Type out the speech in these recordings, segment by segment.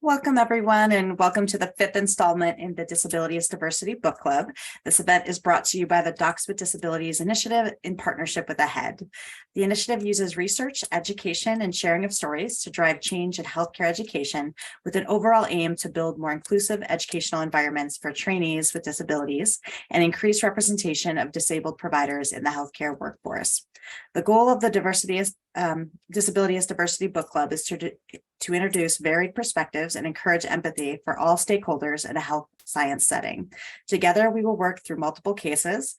Welcome, everyone, and welcome to the fifth installment in the Disabilities Diversity Book Club. This event is brought to you by the Docs With Disabilities Initiative in partnership with AHEAD. The initiative uses research, education, and sharing of stories to drive change in healthcare education with an overall aim to build more inclusive educational environments for trainees with disabilities and increase representation of disabled providers in the healthcare workforce. The goal of the Disabilities Diversity Book Club is to introduce varied perspectives and encourage empathy for all stakeholders in a health science setting. Together, we will work through multiple cases,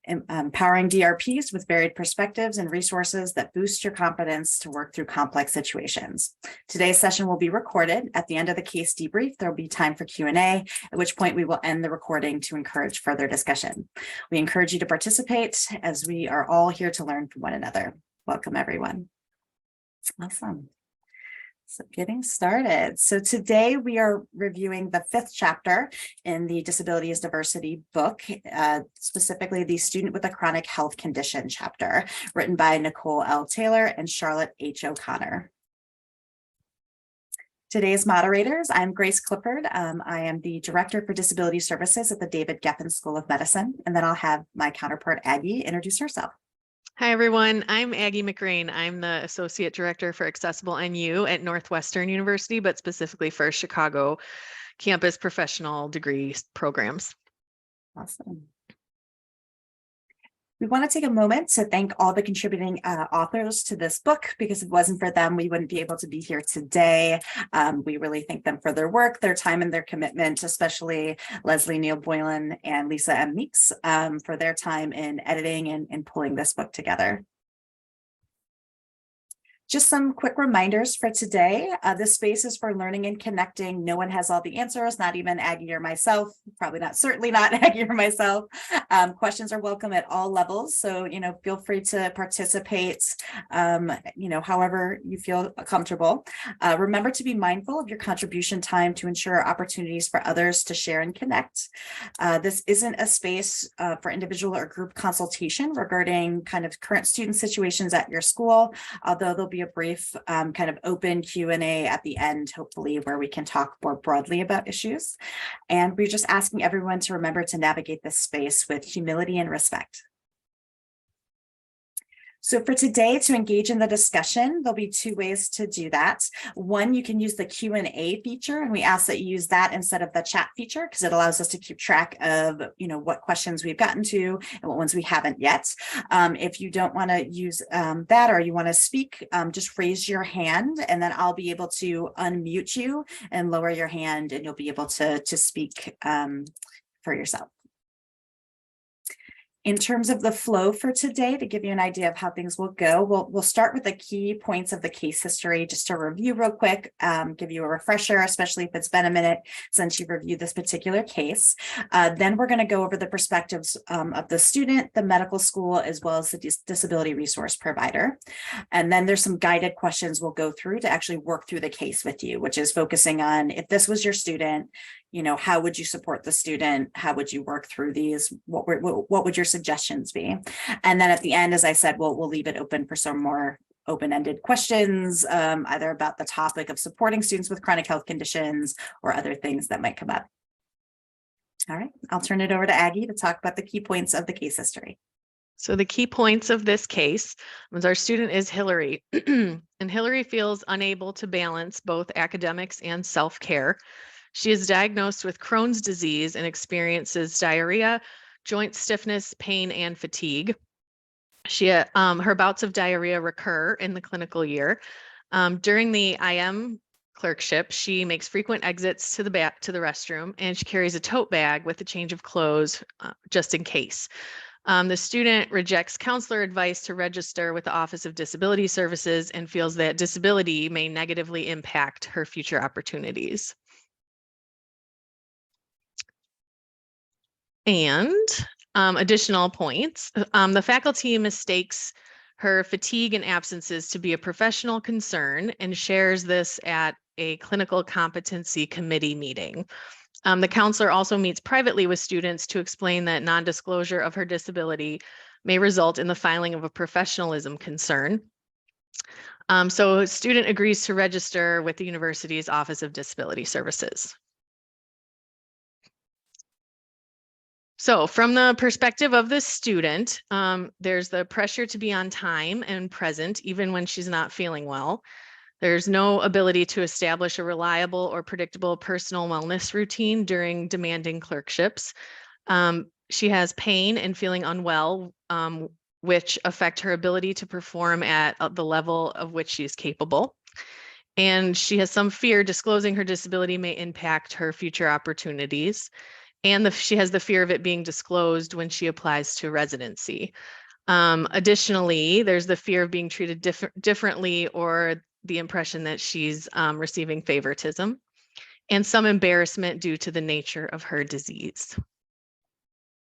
empowering DRPs with varied perspectives and resources that boost your confidence to work through complex situations. Today's session will be recorded. At the end of the case debrief, there will be time for Q&A, at which point we will end the recording to encourage further discussion. We encourage you to participate as we are all here to learn from one another. Welcome, everyone. Awesome. So getting started. So today we are reviewing the fifth chapter in the Disabilities Diversity book, specifically the Student with a Chronic Health Condition chapter, written by Nicole L. Taylor and Charlotte H. O'Connor. Today's moderators, I'm Grace Clifford. I am the Director for Disability Services at the David Geffen School of Medicine, and then I'll have my counterpart Aggie introduce herself. Hi, everyone. I'm Aggie McRain. I'm the Associate Director for Accessible NU at Northwestern University, but specifically for Chicago campus professional degree programs. Awesome. We want to take a moment to thank all the contributing authors to this book, because if it wasn't for them, we wouldn't be able to be here today. We really thank them for their work, their time, and their commitment, especially Leslie Neal Boylan and Lisa M. Meeks for their time in editing and pulling this book together. Just some quick reminders for today. This space is for learning and connecting. No one has all the answers, not even Aggie or myself, certainly not Aggie or myself. Questions are welcome at all levels. So, feel free to participate, however you feel comfortable. Remember to be mindful of your contribution time to ensure opportunities for others to share and connect. This isn't a space for individual or group consultation regarding kind of current student situations at your school, although there'll be a brief kind of open Q&A at the end, hopefully, where we can talk more broadly about issues. And we're just asking everyone to remember to navigate this space with humility and respect. So for today, to engage in the discussion, there'll be two ways to do that. One, you can use the Q&A feature, and we ask that you use that instead of the chat feature, because it allows us to keep track of, what questions we've gotten to and what ones we haven't yet. If you don't want to use that, or you want to speak, just raise your hand, and then I'll be able to unmute you and lower your hand, and you'll be able to speak for yourself. In terms of the flow for today, to give you an idea of how things will go, we'll start with the key points of the case history, just to review real quick, give you a refresher, especially if it's been a minute since you've reviewed this particular case. Then we're going to go over the perspectives of the student, the medical school, as well as the disability resource provider. And then there's some guided questions we'll go through to actually work through the case with you, which is focusing on, if this was your student, how would you support the student? How would you work through these? What would your suggestions be? And then at the end, as I said, we'll leave it open for some more open-ended questions, either about the topic of supporting students with chronic health conditions or other things that might come up. All right, I'll turn it over to Aggie to talk about the key points of the case history. So the key points of this case was our student is Hillary, and Hillary feels unable to balance both academics and self-care. She is diagnosed with Crohn's disease and experiences diarrhea, joint stiffness, pain, and fatigue. Her bouts of diarrhea recur in the clinical year. During the IM clerkship, she makes frequent exits to the restroom, and she carries a tote bag with a change of clothes just in case. The student rejects counselor advice to register with the Office of Disability Services and feels that disability may negatively impact her future opportunities. And additional points, the faculty mistakes her fatigue and absences to be a professional concern and shares this at a clinical competency committee meeting. The counselor also meets privately with students to explain that non-disclosure of her disability may result in the filing of a professionalism concern. So a student agrees to register with the university's Office of Disability Services. So from the perspective of the student, there's the pressure to be on time and present, even when she's not feeling well. There's no ability to establish a reliable or predictable personal wellness routine during demanding clerkships. She has pain and feeling unwell, which affect her ability to perform at the level of which she is capable. And she has some fear disclosing her disability may impact her future opportunities. And she has the fear of it being disclosed when she applies to residency. Additionally, there's the fear of being treated differently or the impression that she's receiving favoritism and some embarrassment due to the nature of her disease.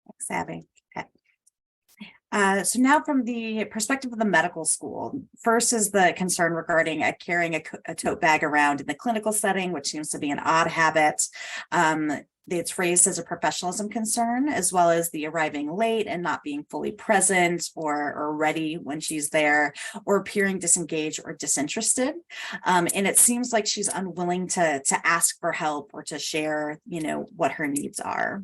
Thanks, Abby. Okay. So now from the perspective of the medical school, first is the concern regarding carrying a tote bag around in the clinical setting, which seems to be an odd habit. It's raised as a professionalism concern, as well as the arriving late and not being fully present or ready when she's there, or appearing disengaged or disinterested. And it seems like she's unwilling to ask for help or to share, what her needs are.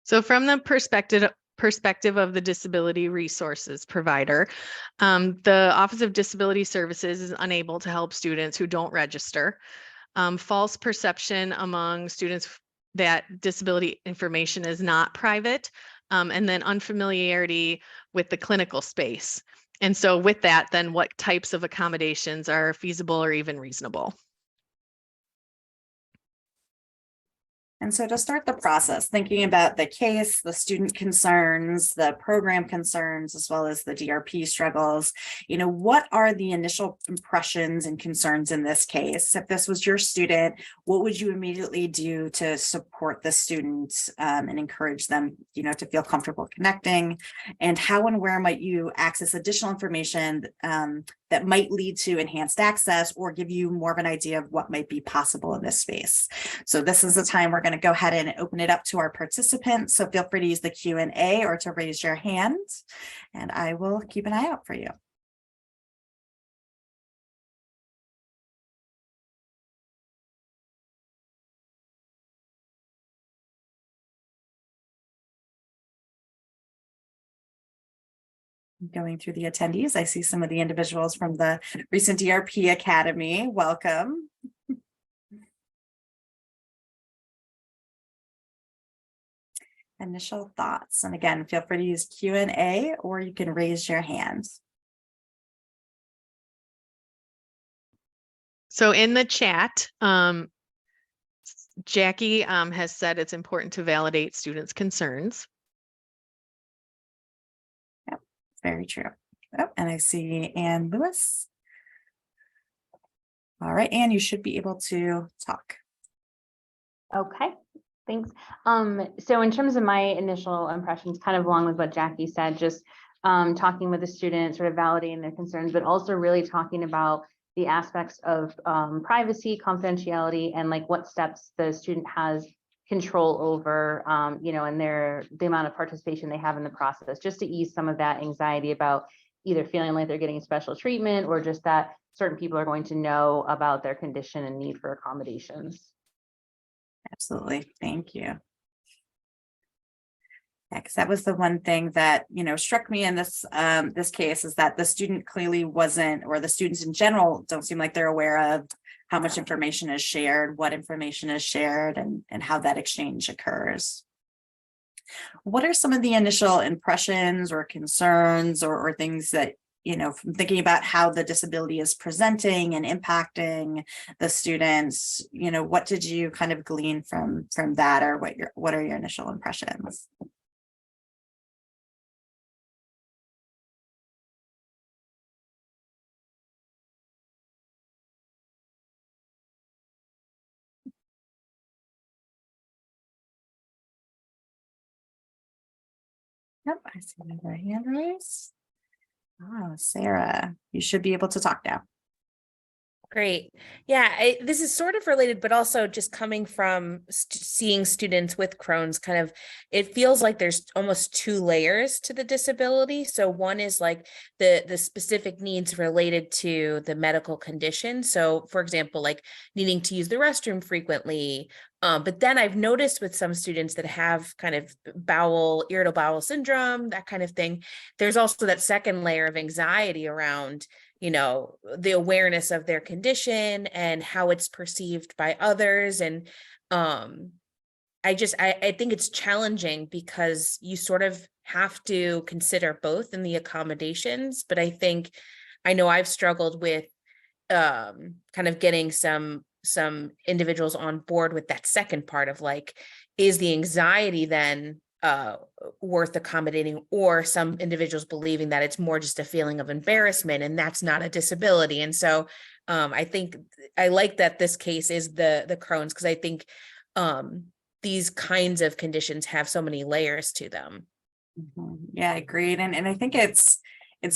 So from the perspective of the disability resources provider, the Office of Disability Services is unable to help students who don't register. False perception among students that disability information is not private, and then unfamiliarity with the clinical space. And so with that, then what types of accommodations are feasible or even reasonable? And so to start the process, thinking about the case, the student concerns, the program concerns, as well as the DRP struggles, what are the initial impressions and concerns in this case? If this was your student, what would you immediately do to support the student and encourage them, to feel comfortable connecting? And how and where might you access additional information that might lead to enhanced access or give you more of an idea of what might be possible in this space? So this is the time we're going to go ahead and open it up to our participants. So feel free to use the Q&A or to raise your hand, and I will keep an eye out for you. Going through the attendees, I see some of the individuals from the recent DRP Academy. Welcome. Initial thoughts, and again, feel free to use Q&A or you can raise your hand. So in the chat, Jackie has said it's important to validate students' concerns. Yep, very true. Oh, and I see Ann Lewis. All right, Ann, you should be able to talk. Okay, thanks. So in terms of my initial impressions, kind of along with what Jackie said, just talking with the students, sort of validating their concerns, but also really talking about the aspects of privacy, confidentiality, and like what steps the student has control over, and the amount of participation they have in the process, just to ease some of that anxiety about either feeling like they're getting special treatment or just that certain people are going to know about their condition and need for accommodations. Absolutely. Thank you. Yeah, because that was the one thing that, struck me in this this case is that the student clearly wasn't, or the students in general don't seem like they're aware of how much information is shared, what information is shared, and how that exchange occurs. What are some of the initial impressions or concerns or things that, from thinking about how the disability is presenting and impacting the students, what did you kind of glean from that, or what are your initial impressions? Yep, I see another hand raised. Oh, Sarah, you should be able to talk now. Great. Yeah, this is sort of related, but also just coming from seeing students with Crohn's, kind of, it feels like there's almost two layers to the disability. So one is like the specific needs related to the medical condition. So for example, like needing to use the restroom frequently. But then I've noticed with some students that have kind of irritable bowel syndrome, that kind of thing, there's also that second layer of anxiety around, you know, the awareness of their condition and how it's perceived by others. And I think it's challenging because you sort of have to consider both in the accommodations. But I know I've struggled with kind of getting some individuals on board with that second part of like, is the anxiety then worth accommodating, or some individuals believing that it's more just a feeling of embarrassment and that's not a disability. And so I think I like that this case is the Crohn's, because I think these kinds of conditions have so many layers to them. Yeah, agreed. And I think it's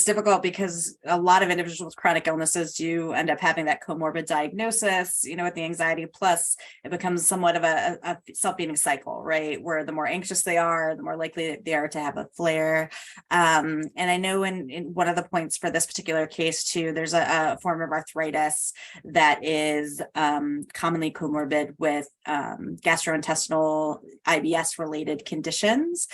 difficult because a lot of individuals with chronic illnesses do end up having that comorbid diagnosis, you know, with the anxiety, plus it becomes somewhat of a self-feeding cycle, right? Where the more anxious they are, the more likely they are to have a flare. And I know in one of the points for this particular case too, there's a form of arthritis that is commonly comorbid with gastrointestinal IBS related conditions.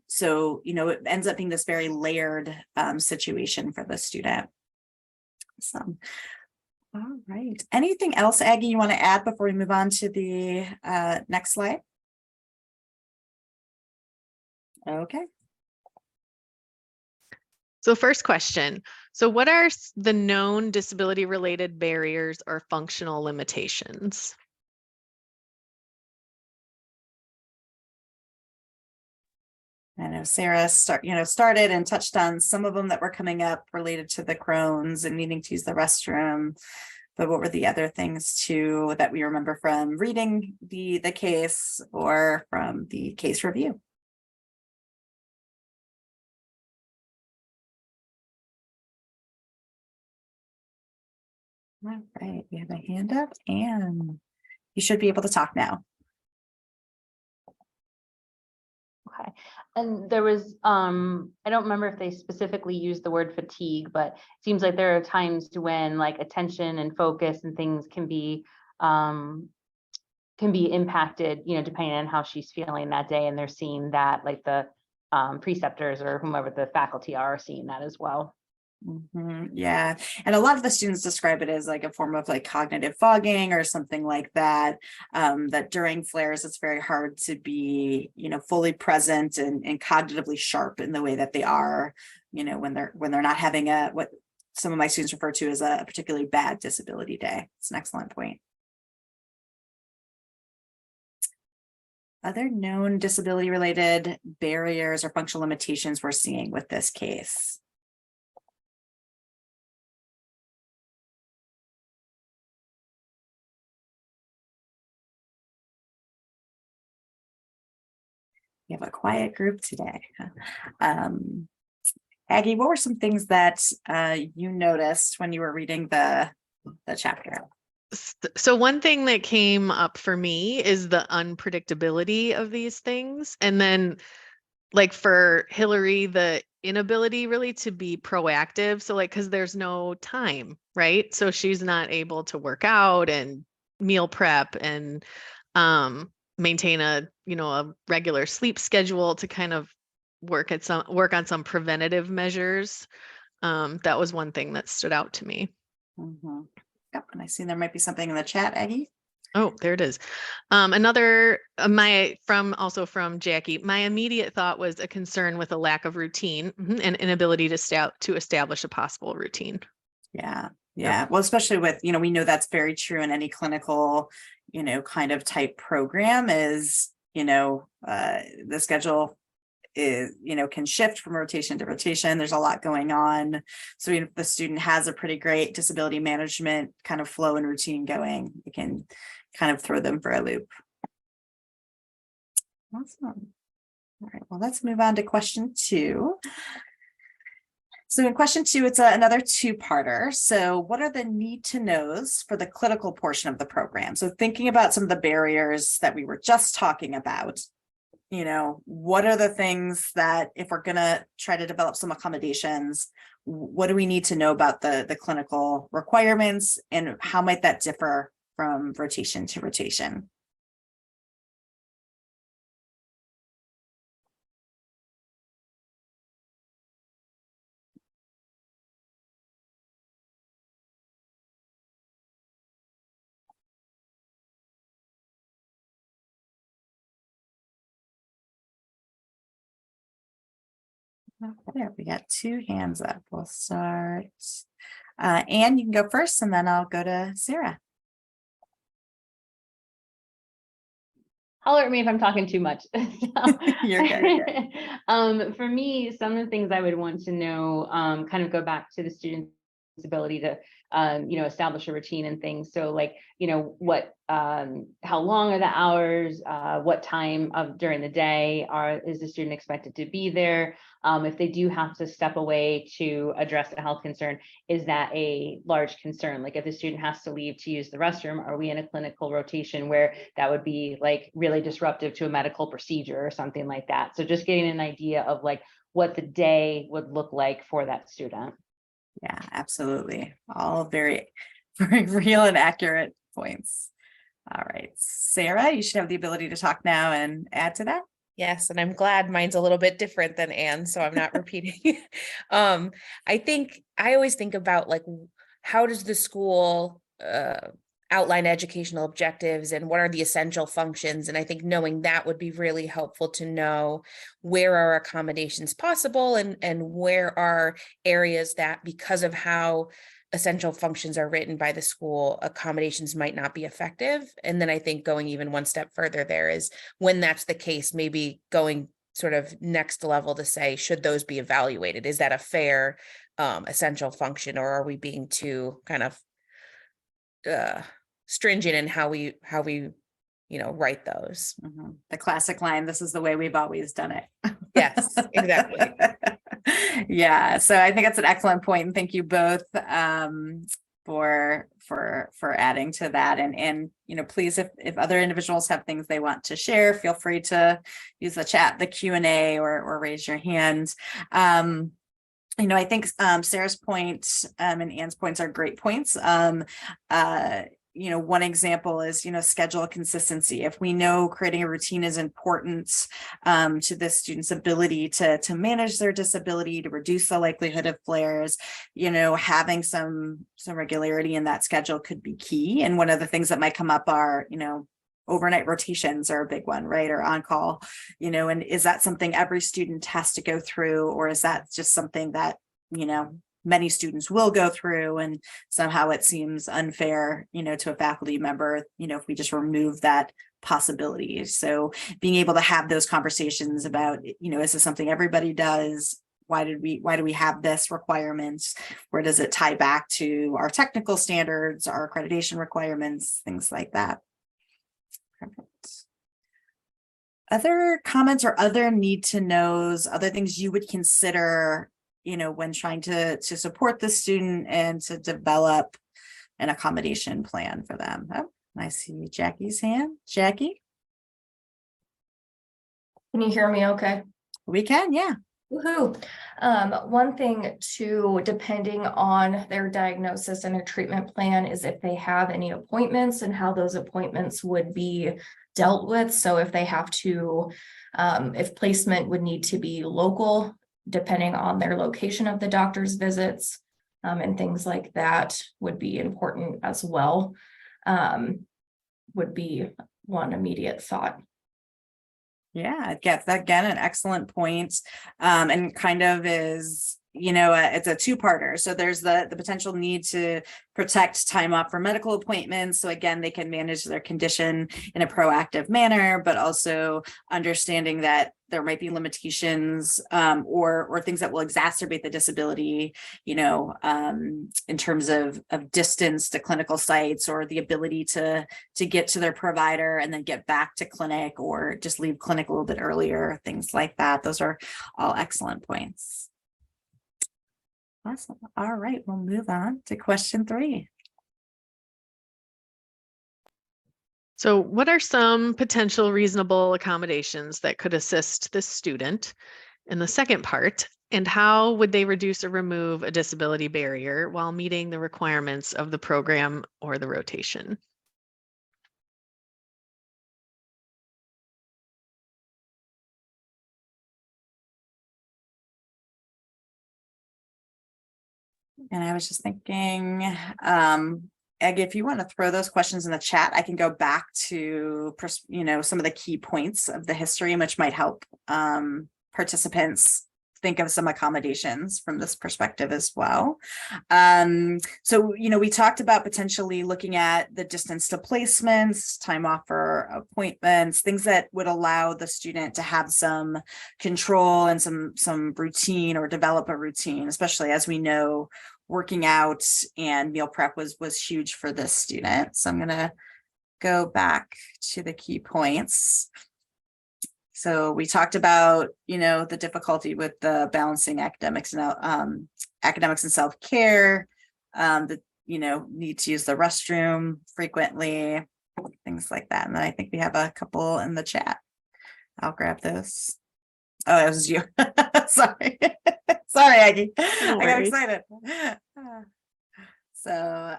So, you know, it ends up being this very layered situation for the student. So, all right. Anything else, Aggie, you want to add before we move on to the next slide? Okay. So first question. So what are the known disability related barriers or functional limitations? I know Sarah started and touched on some of them that were coming up related to the Crohn's and needing to use the restroom. But what were the other things too that we remember from reading the case or from the case review? All right, we have a hand up and you should be able to talk now. Okay. And there was, I don't remember if they specifically used the word fatigue, but it seems like there are times when like attention and focus and things can be impacted, you know, depending on how she's feeling that day. And they're seeing that, like the preceptors or whomever the faculty are seeing that as well. Yeah, and a lot of the students describe it as like a form of like cognitive fogging or something like that. That during flares, it's very hard to be, you know, fully present and cognitively sharp in the way that they are, you know, when they're not having what some of my students refer to as a particularly bad disability day. It's an excellent point. Other known disability related barriers or functional limitations we're seeing with this case. We have a quiet group today. Aggie, what were some things that you noticed when you were reading the chapter? So one thing that came up for me is the unpredictability of these things. And then like for Hillary, the inability really to be proactive. So like, cause there's no time, right? So she's not able to work out and meal prep and maintain a regular sleep schedule to kind of work on some preventative measures. That was one thing that stood out to me. Yep, and I see there might be something in the chat, Aggie. Oh, there it is. Another from Jackie. My immediate thought was a concern with a lack of routine and inability to establish a possible routine. Yeah. Well, especially with, you know, we know that's very true in any clinical, you know, kind of type program is, you know, the schedule is, you know, can shift from rotation to rotation. There's a lot going on. So if the student has a pretty great disability management kind of flow and routine going, it can kind of throw them for a loop. Awesome. All right, well, let's move on to question 2. So in question 2, it's another two-parter. So what are the need to knows for the clinical portion of the program? So thinking about some of the barriers that we were just talking about, what are the things that if we're going to try to develop some accommodations, what do we need to know about the clinical requirements, and how might that differ from rotation to rotation? There, we got 2 hands up. We'll start. Anne, you can go first, and then I'll go to Sarah. Holler at me if I'm talking too much. You're good. For me, some of the things I would want to know kind of go back to the student's ability to establish a routine and things. So like, what how long are the hours, what time of during the day is the student expected to be there? If they do have to step away to address a health concern, is that a large concern? Like if the student has to leave to use the restroom, are we in a clinical rotation where that would be like really disruptive to a medical procedure or something like that? So just getting an idea of like what the day would look like for that student. Yeah, absolutely. All very, very real and accurate points. All right, Sarah, you should have the ability to talk now and add to that. Yes, and I'm glad mine's a little bit different than Anne's, so I'm not repeating. I think I always think about like, how does the school outline educational objectives and what are the essential functions? And I think knowing that would be really helpful to know where are accommodations possible and where are areas that, because of how essential functions are written by the school, accommodations might not be effective. And then I think going even one step further there is, when that's the case, maybe going sort of next level to say, should those be evaluated? Is that a fair essential function, or are we being too kind of stringent in how we write those? Mm-hmm. The classic line, "This is the way we've always done it." Yes, exactly. Yeah, so I think that's an excellent point, and thank you both for adding to that. And please, if other individuals have things they want to share, feel free to use the chat, the Q&A, or raise your hand. I think Sarah's point and Anne's points are great points. One example is, schedule consistency. If we know creating a routine is important to the student's ability to manage their disability, to reduce the likelihood of flares, having some regularity in that schedule could be key. And one of the things that might come up are, overnight rotations are a big one, right? Or on call, and is that something every student has to go through, or is that just something that, many students will go through, and somehow it seems unfair, to a faculty member, if we just remove that possibility. So being able to have those conversations about, is this something everybody does? Why do we have this requirements? Where does it tie back to our technical standards, our accreditation requirements, things like that? Perfect. Other comments or other need to knows, other things you would consider, when trying to support the student and to develop an accommodation plan for them. Oh, I see Jackie's hand. Jackie? Can you hear me okay? We can, yeah. Woohoo. One thing too, depending on their diagnosis and their treatment plan, is if they have any appointments and how those appointments would be dealt with. So if they have to, if placement would need to be local, depending on their location of the doctor's visits, and things like that would be important as well. Would be one immediate thought. Yeah, I get that. Again, an excellent point. And kind of is, it's a two-parter. So there's the potential need to protect time off for medical appointments. So again, they can manage their condition in a proactive manner, but also understanding that there might be limitations or things that will exacerbate the disability, in terms of distance to clinical sites, or the ability to get to their provider and then get back to clinic, or just leave clinic a little bit earlier, things like that. Those are all excellent points. Awesome. All right, we'll move on to question 3. So what are some potential reasonable accommodations that could assist this student in the second part? And how would they reduce or remove a disability barrier while meeting the requirements of the program or the rotation? And I was just thinking, Egg, if you want to throw those questions in the chat, I can go back to, some of the key points of the history, which might help participants think of some accommodations from this perspective as well. So, we talked about potentially looking at the distance to placements, time off for appointments, things that would allow the student to have some control and some routine or develop a routine, especially as we know working out and meal prep was huge for this student. So I'm going to go back to the key points. So we talked about, the difficulty with the balancing academics and self-care, the, need to use the restroom frequently, things like that. And then I think we have a couple in the chat. I'll grab those. Oh, it was you. Sorry. Sorry, Aggie. No I got worries. excited. So,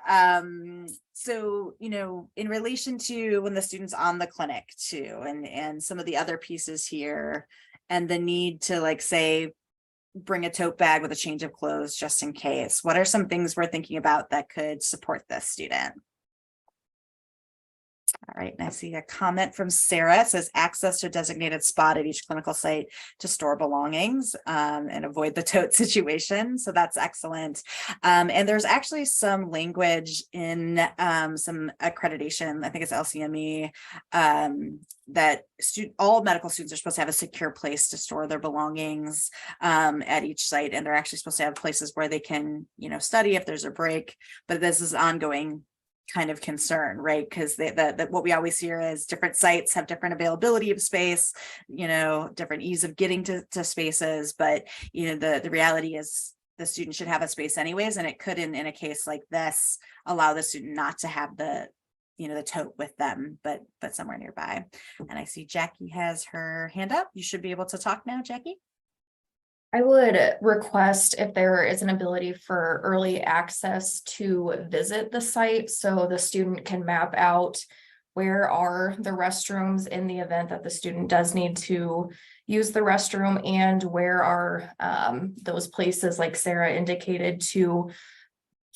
in relation to when the student's on the clinic too, and some of the other pieces here, and the need to say, bring a tote bag with a change of clothes just in case. What are some things we're thinking about that could support this student? All right, and I see a comment from Sarah. It says access to a designated spot at each clinical site to store belongings and avoid the tote situation. So that's excellent. And there's actually some language in some accreditation, I think it's LCME, that all medical students are supposed to have a secure place to store their belongings at each site. And they're actually supposed to have places where they can, study if there's a break, but this is ongoing kind of concern, right? Because what we always hear is different sites have different availability of space, different ease of getting to spaces, but the reality is the student should have a space anyways, and it could in a case like this allow the student not to have the the tote with them, but somewhere nearby. And I see Jackie has her hand up. You should be able to talk now, Jackie. I would request if there is an ability for early access to visit the site so the student can map out where are the restrooms in the event that the student does need to use the restroom, and where are those places like Sarah indicated to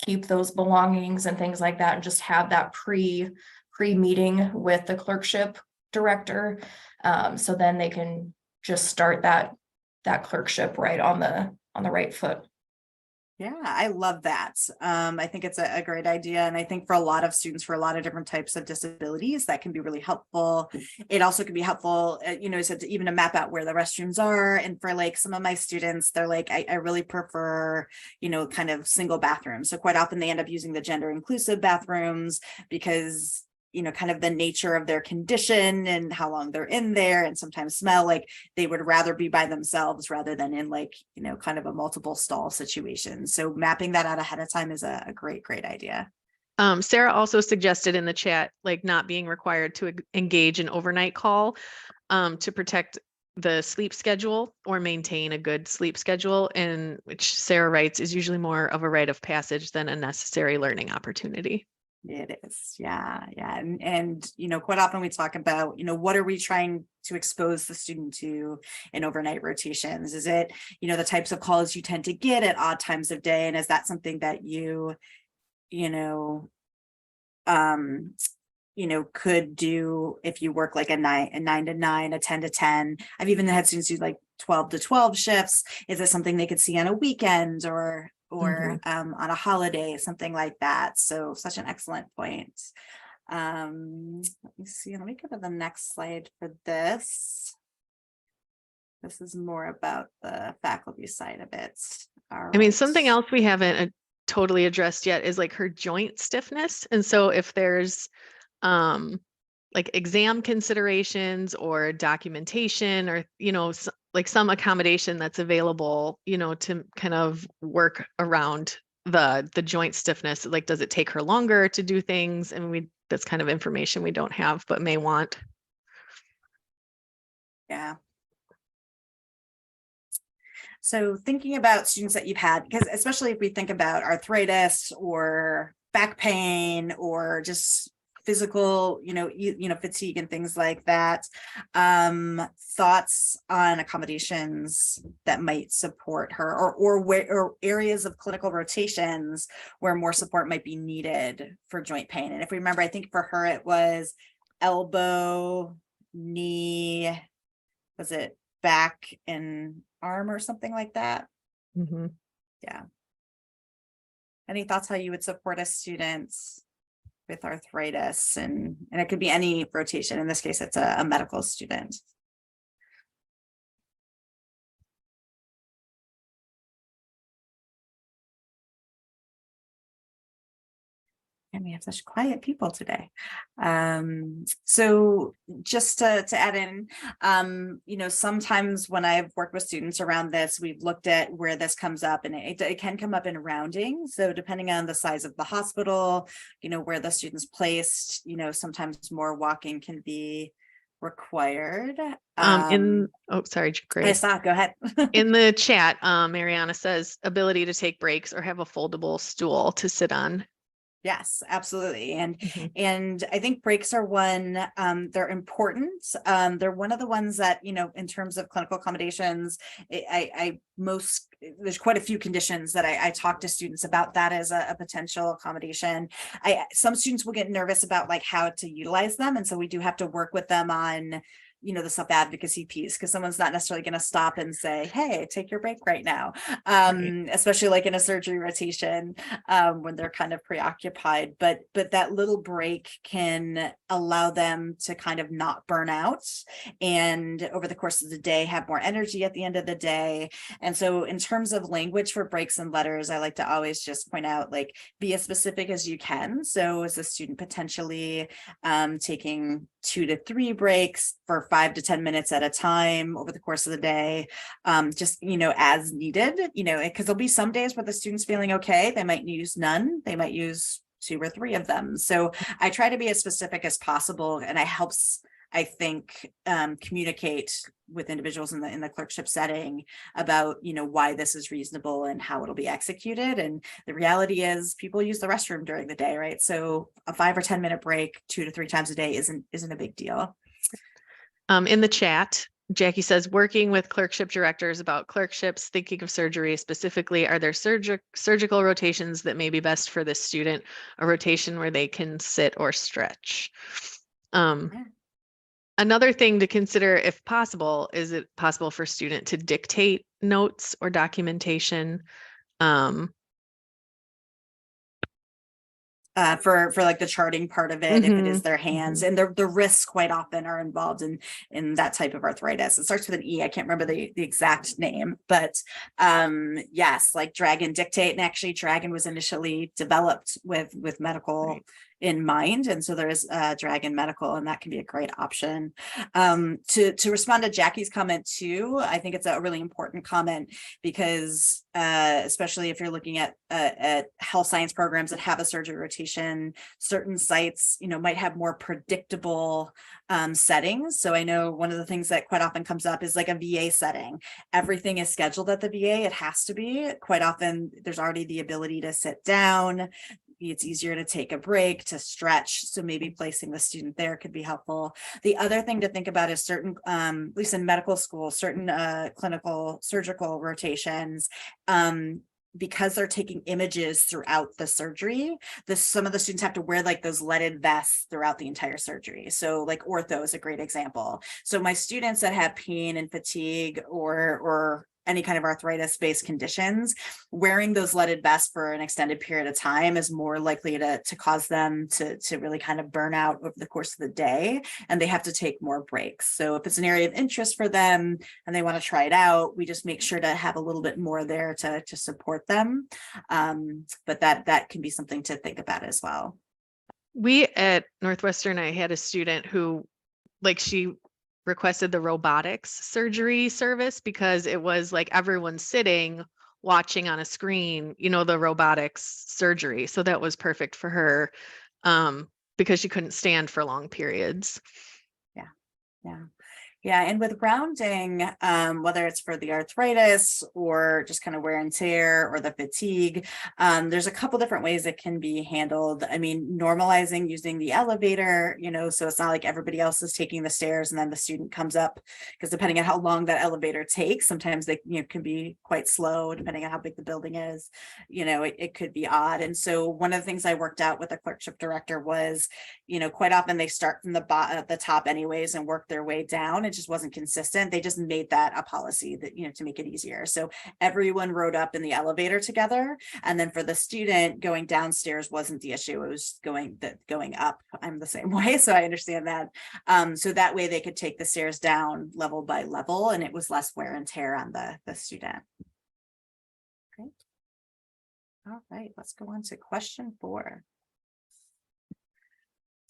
keep those belongings and things like that, and just have that pre-meeting with the clerkship director. So then they can just start that clerkship right on the right foot. Yeah, I love that. I think it's a great idea. And I think for a lot of students, for a lot of different types of disabilities, that can be really helpful. It also can be helpful, even to map out where the restrooms are. And for some of my students, they're like, I really prefer, kind of single bathrooms. So quite often they end up using the gender inclusive bathrooms because kind of the nature of their condition and how long they're in there, and sometimes smell like they would rather be by themselves rather than in kind of a multiple stall situation. So mapping that out ahead of time is a great idea. Sarah also suggested in the chat, not being required to engage in overnight call to protect the sleep schedule or maintain a good sleep schedule, and which Sarah writes is usually more of a rite of passage than a necessary learning opportunity. It is. Yeah. And quite often we talk about, what are we trying to expose the student to in overnight rotations? Is it, the types of calls you tend to get at odd times of day? And is that something that you could do if you work a 9 to 9, a 10 to 10? I've even had students do 12 to 12 shifts. Is it something they could see on a weekend or on a holiday, something like that? So such an excellent point. Let me see. Let me go to the next slide for this. This is more about the faculty side of it. I mean, something else we haven't totally addressed yet is her joint stiffness. And so if there's exam considerations or documentation or, like some accommodation that's available, you know, to kind of work around the joint stiffness. Like, does it take her longer to do things? And that's kind of information we don't have, but may want. Yeah. So thinking about students that you've had, because especially if we think about arthritis or back pain or just physical, fatigue and things like that, thoughts on accommodations that might support her, or areas of clinical rotations where more support might be needed for joint pain. And if we remember, I think for her it was elbow, knee, was it back and arm or something like that? Mm-hmm. Yeah. Any thoughts how you would support a student with arthritis, and it could be any rotation. In this case, it's a medical student. And we have such quiet people today. So just to add in, sometimes when I've worked with students around this, we've looked at where this comes up, and it can come up in rounding. So depending on the size of the hospital, where the student's placed, sometimes more walking can be required. Sorry, Grace. I saw, go ahead. In the chat, Mariana says ability to take breaks or have a foldable stool to sit on. Yes, absolutely. And Mm-hmm. and I think breaks are one, they're important. They're one of the ones that, in terms of clinical accommodations, there's quite a few conditions that I talk to students about that as a potential accommodation. Some students will get nervous about like how to utilize them. And so we do have to work with them on the self-advocacy piece, because someone's not necessarily going to stop and say, hey, take your break right now. Right. Especially like in a surgery rotation, when they're kind of preoccupied, but that little break can allow them to kind of not burn out, and over the course of the day have more energy at the end of the day. And so in terms of language for breaks and letters, I like to always just point out, like, be as specific as you can. So is the student potentially taking 2 to 3 breaks for 5 to 10 minutes at a time over the course of the day, just, as needed, because there'll be some days where the student's feeling okay. They might use none, they might use 2 or 3 of them. So I try to be as specific as possible, and it helps, I think, communicate with individuals in the clerkship setting about, why this is reasonable and how it'll be executed. And the reality is people use the restroom during the day, right? So a 5 or 10 minute break 2 to 3 times a day isn't a big deal. In the chat, Jackie says, working with clerkship directors about clerkships, thinking of surgery specifically, are there surgical rotations that may be best for this student, a rotation where they can sit or stretch? Another thing to consider, if possible, is it possible for student to dictate notes or documentation? For like the charting part of it, if it is their hands, and the risks quite often are involved in that type of arthritis. It starts with an E. I can't remember the exact name, but yes, like drag and dictate. And actually Dragon was initially developed with medical in mind, and so there is Dragon Medical, and that can be a great option. To respond to Jackie's comment too, I think it's a really important comment, because especially if you're looking at health science programs that have a surgery rotation, certain sites might have more predictable settings. So I know one of the things that quite often comes up is like a VA setting. Everything is scheduled at the VA. It has to be. Quite often there's already the ability to sit down. It's easier to take a break, to stretch. So maybe placing the student there could be helpful. The other thing to think about is certain, at least in medical school, certain clinical surgical rotations, because they're taking images throughout the surgery, some of the students have to wear like those leaded vests throughout the entire surgery. So like ortho is a great example. So my students that have pain and fatigue or any kind of arthritis-based conditions, wearing those leaded vests for an extended period of time is more likely to cause them to really kind of burn out over the course of the day, and they have to take more breaks. So if it's an area of interest for them and they want to try it out, we just make sure to have a little bit more there to support them. But that can be something to think about as well. We at Northwestern, I had a student who, like, she requested the robotics surgery service because it was like everyone sitting watching on a screen, the robotics surgery. So that was perfect for her because she couldn't stand for long periods. Yeah, and with rounding, whether it's for the arthritis or just kind of wear and tear or the fatigue, there's a couple different ways it can be handled. I mean, normalizing using the elevator, so it's not like everybody else is taking the stairs and then the student comes up, because depending on how long that elevator takes, sometimes they can be quite slow depending on how big the building is. It could be odd. And so one of the things I worked out with the clerkship director was, quite often they start from the top anyways and work their way down. It just wasn't consistent. They just made that a policy that, to make it easier. So everyone rode up in the elevator together. And then for the student, going downstairs wasn't the issue. It was going up. I'm the same way. So I understand that. So that way they could take the stairs down level by level, and it was less wear and tear on the student. Great. All right, let's go on to question 4.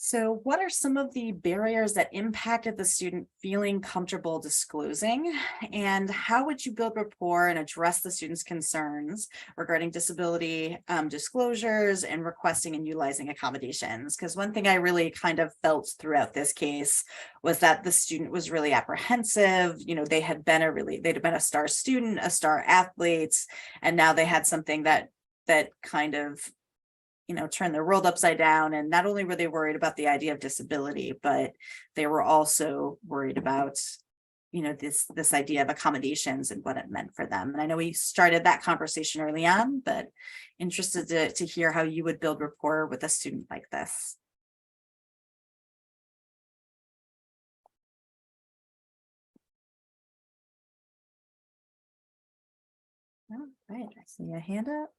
So what are some of the barriers that impacted the student feeling comfortable disclosing? And how would you build rapport and address the student's concerns regarding disability disclosures and requesting and utilizing accommodations? Because one thing I really kind of felt throughout this case was that the student was really apprehensive. They'd have been a star student, a star athlete, and now they had something that kind of turn their world upside down. And not only were they worried about the idea of disability, but they were also worried about, this idea of accommodations and what it meant for them. And I know we started that conversation early on, but interested to hear how you would build rapport with a student like this. All right, I see a hand up.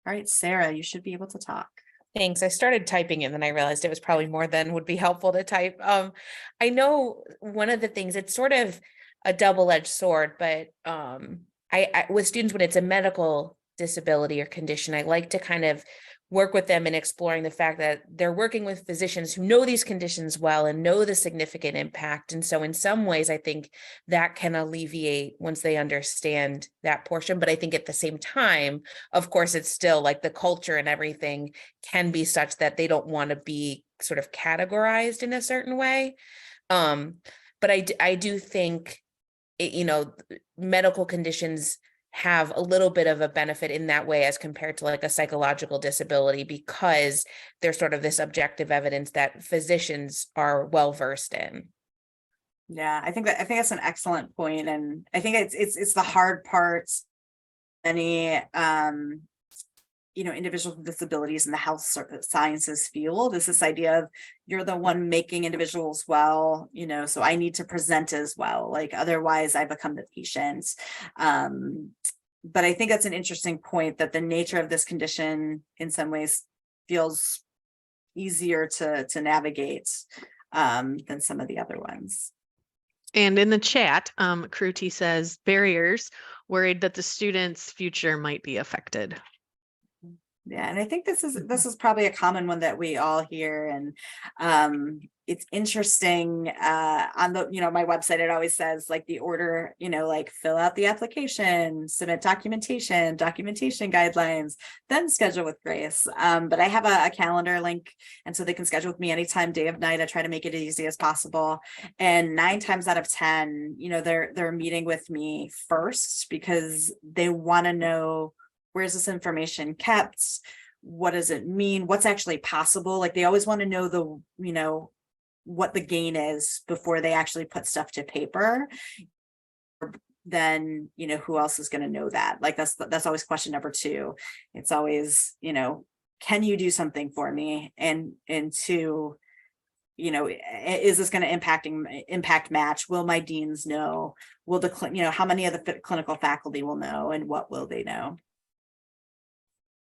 All right, Sarah, you should be able to talk. Thanks. I started typing and then I realized it was probably more than would be helpful to type. I know one of the things, it's sort of a double-edged sword, but I with students, when it's a medical disability or condition, I like to kind of work with them in exploring the fact that they're working with physicians who know these conditions well and know the significant impact. And so in some ways, I think that can alleviate once they understand that portion. But I think at the same time, of course, it's still like the culture and everything can be such that they don't want to be sort of categorized in a certain way. But I do think, medical conditions have a little bit of a benefit in that way as compared to like a psychological disability, because there's sort of this objective evidence that physicians are well versed in. Yeah, I think that's an excellent point. And I think it's the hard part. Any individuals with disabilities in the health sciences field is this idea of you're the one making individuals well, so I need to present as well, like otherwise I become the patient. But I think that's an interesting point, that the nature of this condition in some ways feels easier to navigate than some of the other ones. And in the chat, Kruti says barriers, worried that the student's future might be affected. Yeah, and I think this is probably a common one that we all hear. And it's interesting on the, my website, it always says like the order, like fill out the application, submit documentation guidelines, then schedule with Grace. But I have a calendar link, and so they can schedule with me anytime, day of night. I try to make it as easy as possible. And 9 times out of 10, they're meeting with me first because they want to know, where's this information kept? What does it mean? What's actually possible? Like they always want to know what the gain is before they actually put stuff to paper. Then, who else is going to know that? Like that's always question number 2. It's always, can you do something for me? And 2, is this going to impact match? Will my deans know? Will how many of the clinical faculty will know, and what will they know?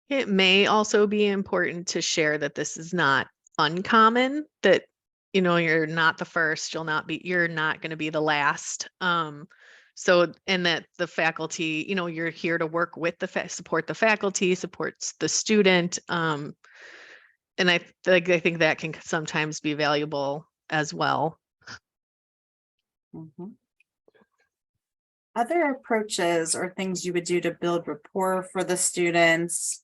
It may also be important to share that this is not uncommon, that, you're not the first, you're not going to be the last. So, and that the faculty, you're here to work with support the faculty, supports the student. And I think that can sometimes be valuable as well. Mhm. Other approaches or things you would do to build rapport for the students,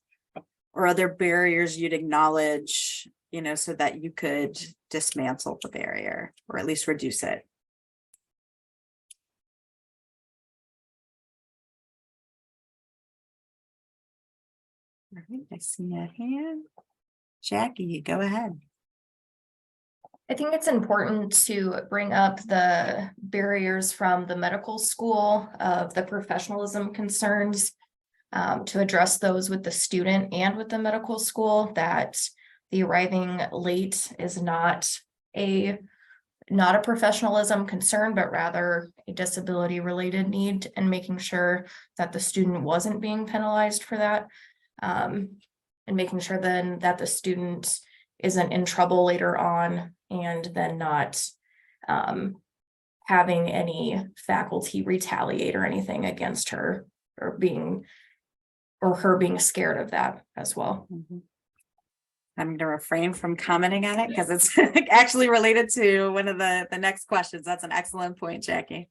or other barriers you'd acknowledge, so that you could dismantle the barrier or at least reduce it. All right, I see a hand. Jackie, go ahead. I think it's important to bring up the barriers from the medical school of the professionalism concerns, to address those with the student and with the medical school, that the arriving late is not a professionalism concern, but rather a disability related need, and making sure that the student wasn't being penalized for that. And making sure then that the student isn't in trouble later on, and then not having any faculty retaliate or anything against her, or her being scared of that as well. Mhm. I'm going to refrain from commenting on it because it's actually related to one of the next questions. That's an excellent point, Jackie.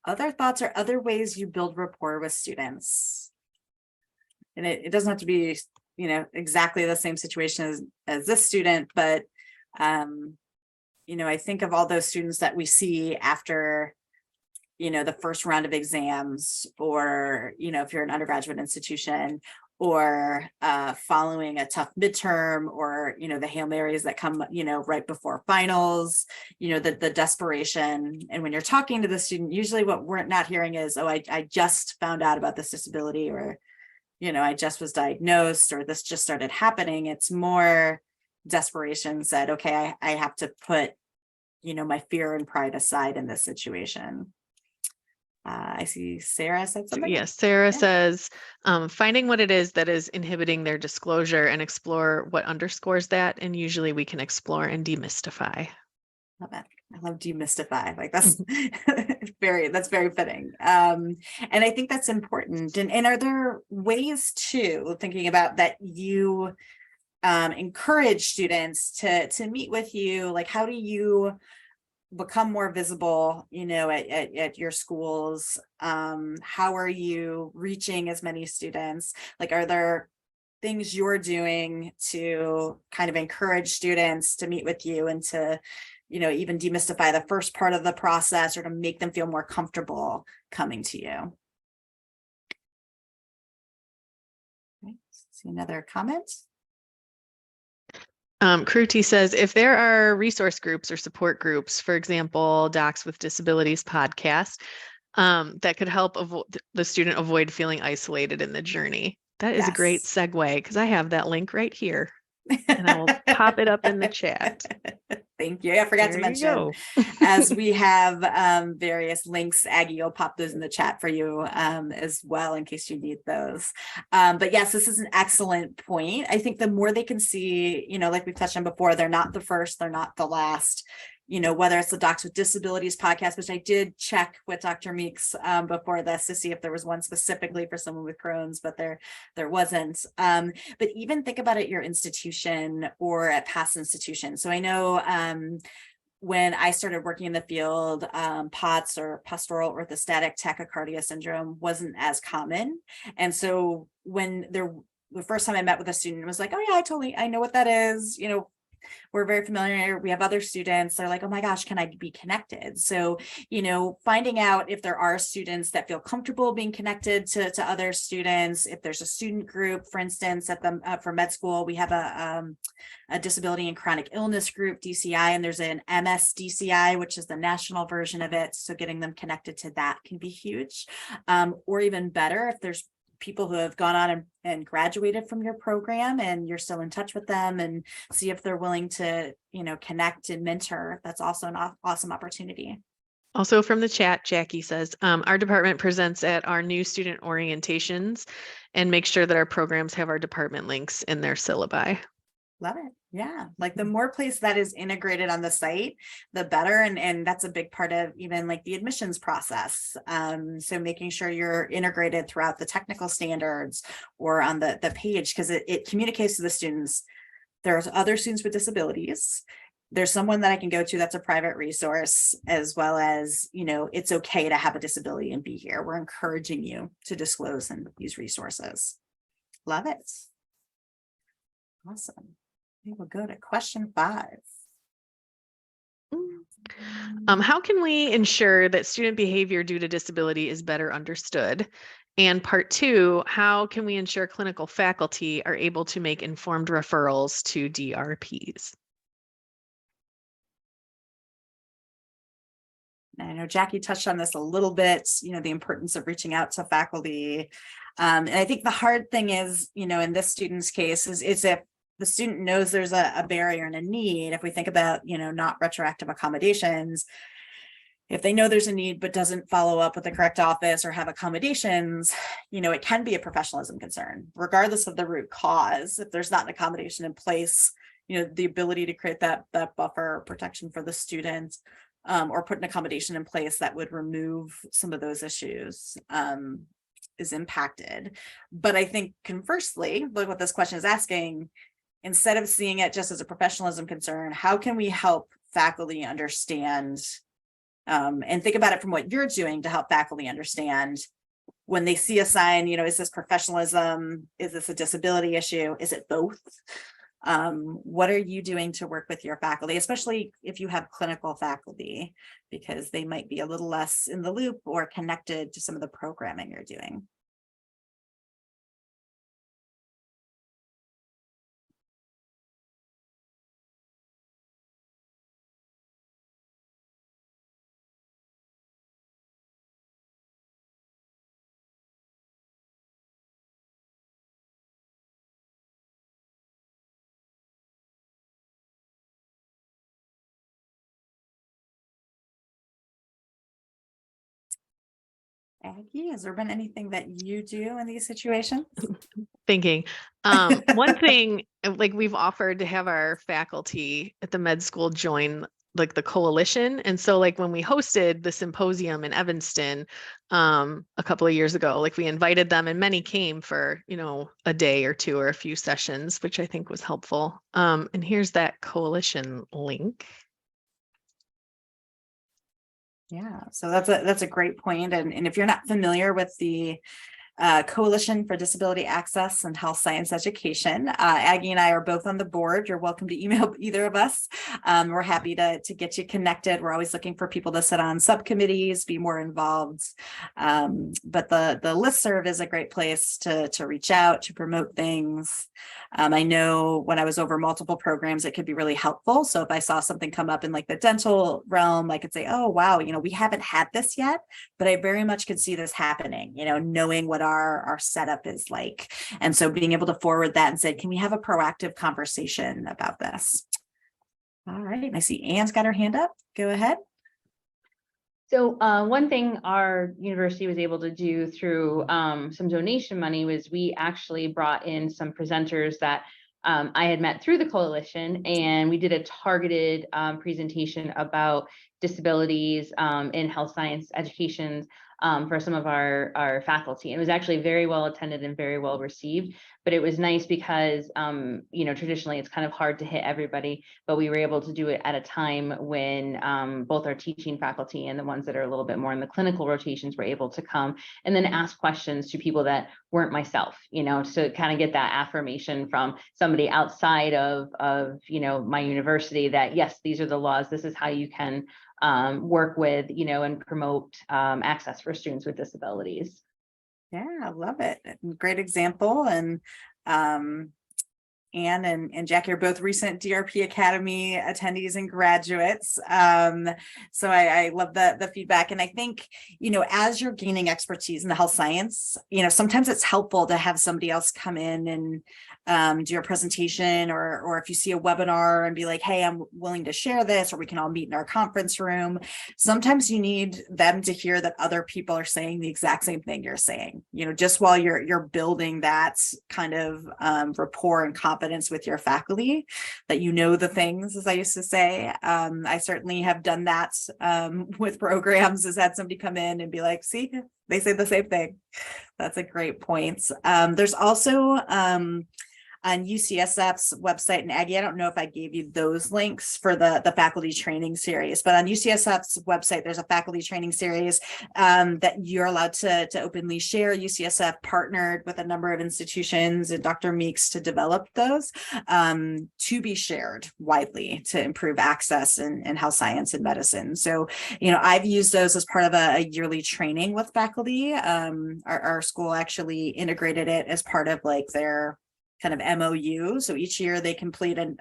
Other thoughts or other ways you build rapport with students? And it doesn't have to be, exactly the same situation as this student, but, I think of all those students that we see after, the first round of exams, or, if you're an undergraduate institution, or following a tough midterm, or, the Hail Marys that come, right before finals, the desperation. And when you're talking to the student, usually what we're not hearing is, oh, I just found out about this disability, or, I just was diagnosed, or this just started happening. It's more desperation said, okay, I have to put, my fear and pride aside in this situation. I see Sarah said something. Yes, Sarah Yeah. says, finding what it is that is inhibiting their disclosure and explore what underscores that. And usually we can explore and demystify. Love it. I love demystify. Like that's that's very fitting. And I think that's important. And are there ways too, thinking about that, you encourage students to meet with you? Like, how do you become more visible, at your schools? How are you reaching as many students? Like, are there things you're doing to kind of encourage students to meet with you, and to, even demystify the first part of the process, or to make them feel more comfortable coming to you? Okay, see another comment. Kruti says, if there are resource groups or support groups, for example, Docs with Disabilities podcast, that could help the student avoid feeling isolated in the journey. That is a great Yes. segue, because I have that link right here, and I will pop it up in the chat. Thank you. I forgot There to you mention, go. as we have various links, Aggie will pop those in the chat for you as well, in case you need those. But yes, this is an excellent point. I think the more they can see, like we touched on before, they're not the first, they're not the last. Whether it's the Docs with Disabilities podcast, which I did check with Dr. Meeks before this to see if there was one specifically for someone with Crohn's, but there wasn't. But even think about it at your institution or at past institutions. So I know when I started working in the field, POTS, or postural orthostatic tachycardia syndrome, wasn't as common. And so when the first time I met with a student, was like, oh yeah, I know what that is. We're very familiar. We have other students. They're like, oh my gosh, can I be connected? So, finding out if there are students that feel comfortable being connected to other students. If there's a student group, for instance, at the for med school, we have a disability and chronic illness group, DCI, and there's an MS DCI, which is the national version of it. So getting them connected to that can be huge. Or even better, if there's people who have gone on and graduated from your program, and you're still in touch with them, and see if they're willing to, connect and mentor. That's also an awesome opportunity. Also from the chat, Jackie says, our department presents at our new student orientations and make sure that our programs have our department links in their syllabi. Love it. Yeah. Like the more place that is integrated on the site, the better. And that's a big part of even like the admissions process. So making sure you're integrated throughout the technical standards or on the page, because it communicates to the students, There's other students with disabilities. There's someone that I can go to that's a private resource, as well as, it's okay to have a disability and be here. We're encouraging you to disclose and use resources. Love it. Awesome. We will go to question 5. How can we ensure that student behavior due to disability is better understood? And part 2, how can we ensure clinical faculty are able to make informed referrals to DRPs? I know Jackie touched on this a little bit, the importance of reaching out to faculty. And I think the hard thing is, in this student's case is if the student knows there's a barrier and a need, if we think about, not retroactive accommodations, if they know there's a need but doesn't follow up with the correct office or have accommodations, it can be a professionalism concern, regardless of the root cause. If there's not an accommodation in place, the ability to create that buffer protection for the student, or put an accommodation in place that would remove some of those issues, is impacted. But I think conversely, look what this question is asking, instead of seeing it just as a professionalism concern, how can we help faculty understand, and think about it from what you're doing to help faculty understand when they see a sign, is this professionalism? Is this a disability issue? Is it both? What are you doing to work with your faculty, especially if you have clinical faculty, because they might be a little less in the loop or connected to some of the programming you're doing? Aggie, has there been anything that you do in these situations? Thinking. One thing, like we've offered to have our faculty at the med school join like the coalition. And so like when we hosted the symposium in Evanston a couple of years ago, like we invited them and many came for, a day or two or a few sessions, which I think was helpful. And here's that coalition link. Yeah, so that's a great point. And if you're not familiar with the Coalition for Disability Access and Health Science Education, Aggie and I are both on the board. You're welcome to email either of us. We're happy to get you connected. We're always looking for people to sit on subcommittees, be more involved. But the listserv is a great place to reach out, to promote things. I know when I was over multiple programs, it could be really helpful. So if I saw something come up in like the dental realm, I could say, oh, wow, we haven't had this yet, but I very much could see this happening, knowing what our setup is like. And so being able to forward that and say, can we have a proactive conversation about this? All right. I see Anne's got her hand up. Go ahead. So one thing our university was able to do through some donation money was we actually brought in some presenters that I had met through the coalition, and we did a targeted presentation about disabilities in health science education for some of our faculty. It was actually very well attended and very well received, but it was nice because, traditionally it's kind of hard to hit everybody, but we were able to do it at a time when both our teaching faculty and the ones that are a little bit more in the clinical rotations were able to come and then ask questions to people that weren't myself, to kind of get that affirmation from somebody outside of my university that, yes, these are the laws, this is how you can work with, and promote access for students with disabilities. Yeah, I love it. Great example. And Anne and Jackie are both recent DRP Academy attendees and graduates. So I love the feedback. And I think, as you're gaining expertise in the health science, sometimes it's helpful to have somebody else come in and do your presentation, or if you see a webinar and be like, hey, I'm willing to share this, or we can all meet in our conference room. Sometimes you need them to hear that other people are saying the exact same thing you're saying, just while you're building that kind of rapport and confidence with your faculty, that the things, as I used to say. I certainly have done that with programs, has had somebody come in and be like, see, they say the same thing. That's a great point. There's also on UCSF's website, and Aggie, I don't know if I gave you those links for the faculty training series, but on UCSF's website, there's a faculty training series that you're allowed to openly share. UCSF partnered with a number of institutions and Dr. Meeks to develop those to be shared widely to improve access in health science and medicine. So, I've used those as part of a yearly training with faculty. Our school actually integrated it as part of like their kind of MOU. So each year they complete an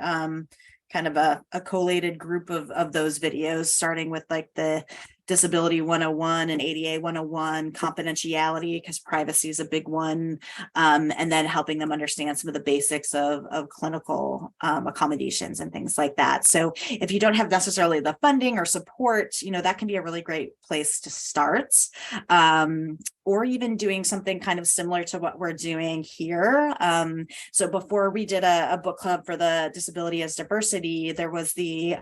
kind of a collated group of those videos, starting with like the Disability 101 and ADA 101, confidentiality, because privacy is a big one, and then helping them understand some of the basics of clinical accommodations and things like that. So if you don't have necessarily the funding or support, that can be a really great place to start, or even doing something kind of similar to what we're doing here. So before we did a book club for the Disability as Diversity, there was the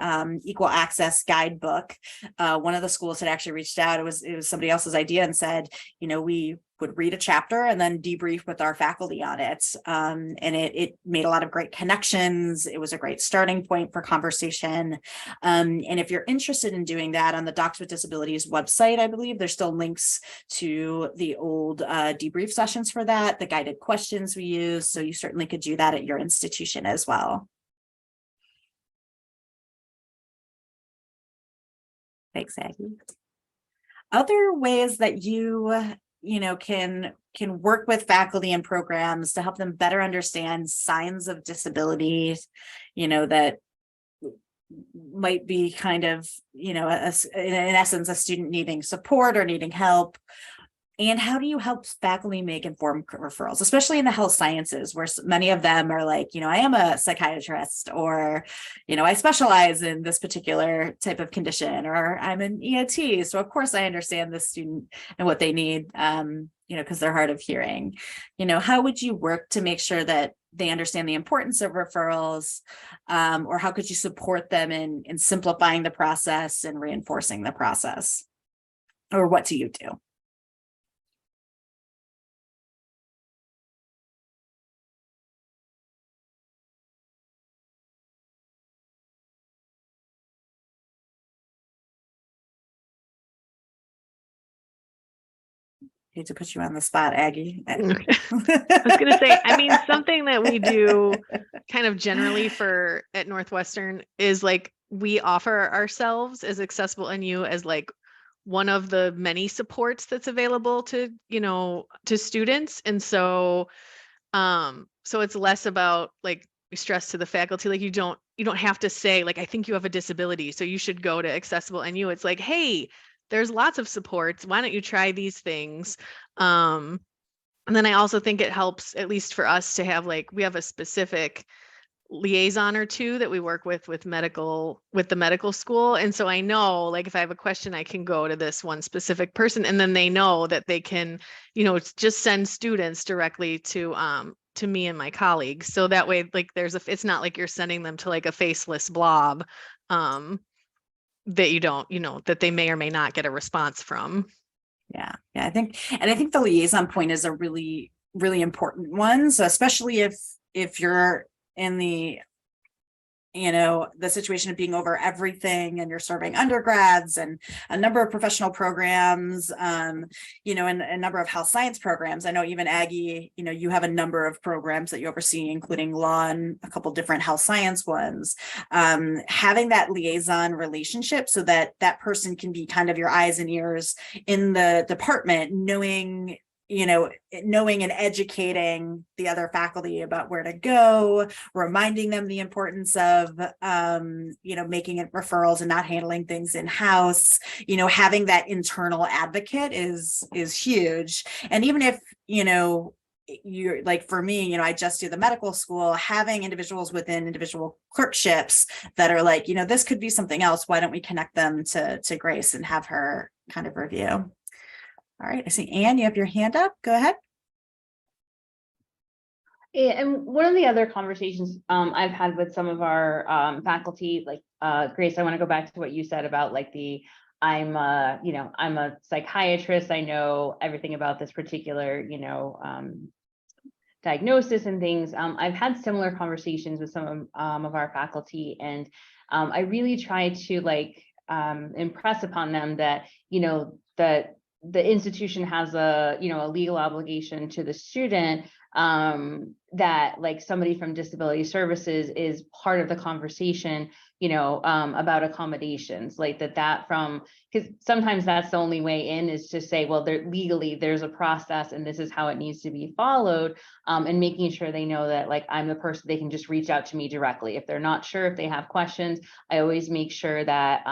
Equal Access Guidebook. One of the schools had actually reached out. It was somebody else's idea and said, we would read a chapter and then debrief with our faculty on it. And it made a lot of great connections. It was a great starting point for conversation. And if you're interested in doing that, on the Docs with Disabilities website, I believe there's still links to the old debrief sessions for that, the guided questions we use. So you certainly could do that at your institution as well. Thanks, Aggie. Other ways that you can work with faculty and programs to help them better understand signs of disability, that might be kind of, in essence, a student needing support or needing help. And how do you help faculty make informed referrals, especially in the health sciences, where many of them are like, I am a psychiatrist, or, I specialize in this particular type of condition, or I'm an ENT. So of course I understand the student and what they need, because they're hard of hearing. How would you work to make sure that they understand the importance of referrals, or how could you support them in simplifying the process and reinforcing the process? Or what do you do? Hate to put you on the spot, Aggie. I was going to say, something that we do kind of generally at Northwestern is like, we offer ourselves as Accessible NU as like one of the many supports that's available to, to students. And so it's less about like, we stress to the faculty, like you don't have to say like, I think you have a disability, so you should go to Accessible NU. It's like, hey, there's lots of supports. Why don't you try these things? And then I also think it helps, at least for us, to have we have a specific liaison or two that we work with the medical school. And so I know, like, if I have a question, I can go to this one specific person, and then they know that they can, just send students directly to me and my colleagues. So that way, like, it's not like you're sending them to like a faceless blob, that you don't, that they may or may not get a response from. Yeah. I think the liaison point is a really, really important one. So especially if you're in the situation of being over everything, and you're serving undergrads and a number of professional programs, and a number of health science programs. I know even Aggie, you have a number of programs that you oversee, including law and a couple different health science ones. Having that liaison relationship so that that person can be kind of your eyes and ears in the department, knowing and educating the other faculty about where to go, reminding them the importance of, making it referrals and not handling things in-house, having that internal advocate is huge. And even if, you're like, for me, I just do the medical school, having individuals within individual clerkships that are like, this could be something else. Why don't we connect them to Grace and have her kind of review? All right, I see Anne, you have your hand up. Go ahead. Yeah, and one of the other conversations I've had with some of our faculty, like Grace, I want to go back to what you said about like I'm a psychiatrist. I know everything about this particular, diagnosis and things. I've had similar conversations with some of our faculty, and I really try to like impress upon them that, that the institution has a legal obligation to the student, that like somebody from disability services is part of the conversation, about accommodations, like because sometimes that's the only way in, is to say, well, legally there's a process and this is how it needs to be followed, and making sure they know that like I'm the person they can just reach out to me directly if they're not sure, if they have questions. I always make sure that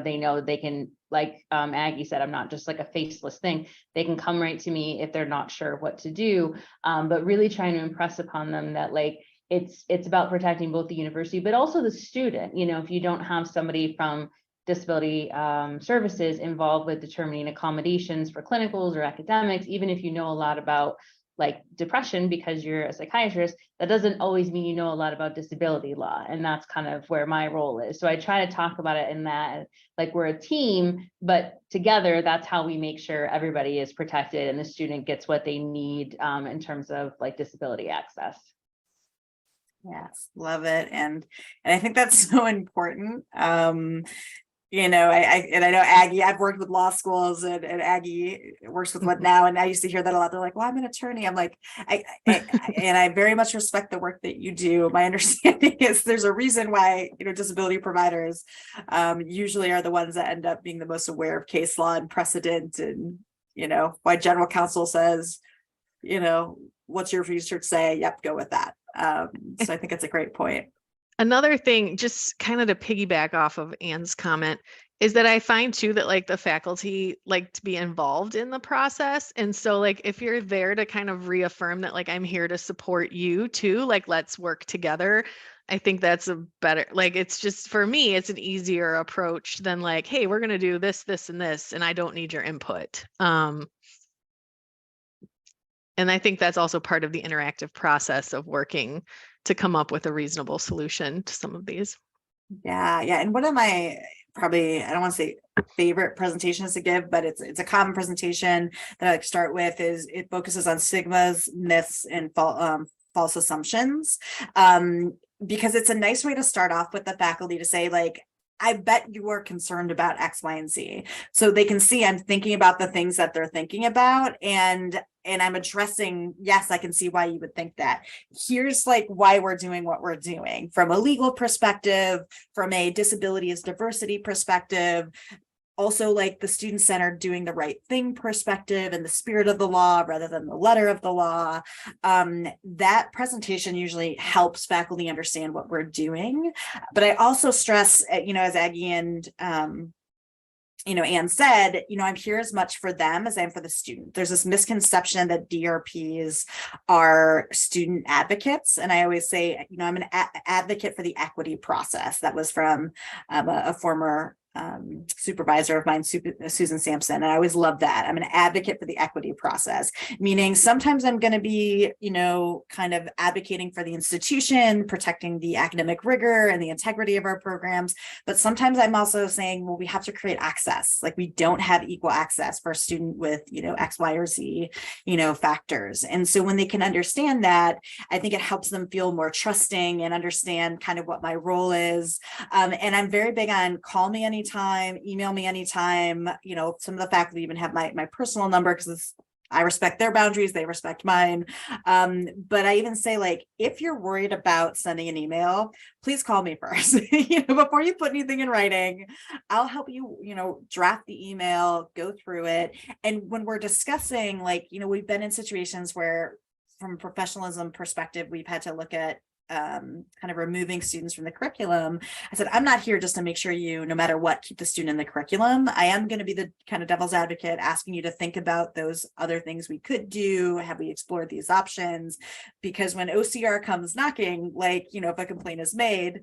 they know they can, like Aggie said, I'm not just like a faceless thing. They can come right to me if they're not sure what to do, but really trying to impress upon them that like it's about protecting both the university, but also the student. If you don't have somebody from disability services involved with determining accommodations for clinicals or academics, even if you know a lot about like depression because you're a psychiatrist, that doesn't always mean you know a lot about disability law. And that's kind of where my role is. So I try to talk about it in that, like, we're a team, but together that's how we make sure everybody is protected and the student gets what they need in terms of like disability access. Yes, love it. And I think that's so important. I know Aggie, I've worked with law schools, and Aggie works with what now, and I used to hear that a lot. They're like, well, I'm an attorney. I'm like, and I very much respect the work that you do. My understanding is there's a reason why, disability providers usually are the ones that end up being the most aware of case law and precedent, and, why general counsel says, what's your research say? Yep, go with that. So I think it's a great point. Another thing, just kind of to piggyback off of Anne's comment, is that I find too that like the faculty like to be involved in the process. And so like if you're there to kind of reaffirm that like I'm here to support you too, like let's work together. I think that's a better, like it's just, for me, it's an easier approach than like, hey, we're going to do this, this, and this, and I don't need your input. And I think that's also part of the interactive process of working to come up with a reasonable solution to some of these. Yeah. And one of my probably, I don't want to say favorite presentations to give, but it's a common presentation that I like to start with, is it focuses on stigmas, myths, and false assumptions. Because it's a nice way to start off with the faculty to say, like, I bet you are concerned about X, Y, and Z. So they can see I'm thinking about the things that they're thinking about, and I'm addressing, yes, I can see why you would think that. Here's like why we're doing what we're doing from a legal perspective, from a disabilities diversity perspective, also like the student-centered doing the right thing perspective and the spirit of the law rather than the letter of the law. That presentation usually helps faculty understand what we're doing. But I also stress, as Aggie and Anne said, I'm here as much for them as I am for the student. There's this misconception that DRPs are student advocates. And I always say, I'm an advocate for the equity process. That was from a former supervisor of mine, Susan Sampson. And I always love that. I'm an advocate for the equity process, meaning sometimes I'm going to be, kind of advocating for the institution, protecting the academic rigor and the integrity of our programs. But sometimes I'm also saying, well, we have to create access. Like we don't have equal access for a student with, X, Y, or Z, factors. And so when they can understand that, I think it helps them feel more trusting and understand kind of what my role is. And I'm very big on call me anytime, email me anytime. Some of the faculty even have my personal number because I respect their boundaries, they respect mine. But I even say, like, if you're worried about sending an email, please call me first. Before you put anything in writing, I'll help you, draft the email, go through it. And when we're discussing, like, we've been in situations where from a professionalism perspective, we've had to look at kind of removing students from the curriculum. I said, I'm not here just to make sure you, no matter what, keep the student in the curriculum. I am going to be the kind of devil's advocate, asking you to think about those other things we could do. Have we explored these options? Because when OCR comes knocking, like, if a complaint is made,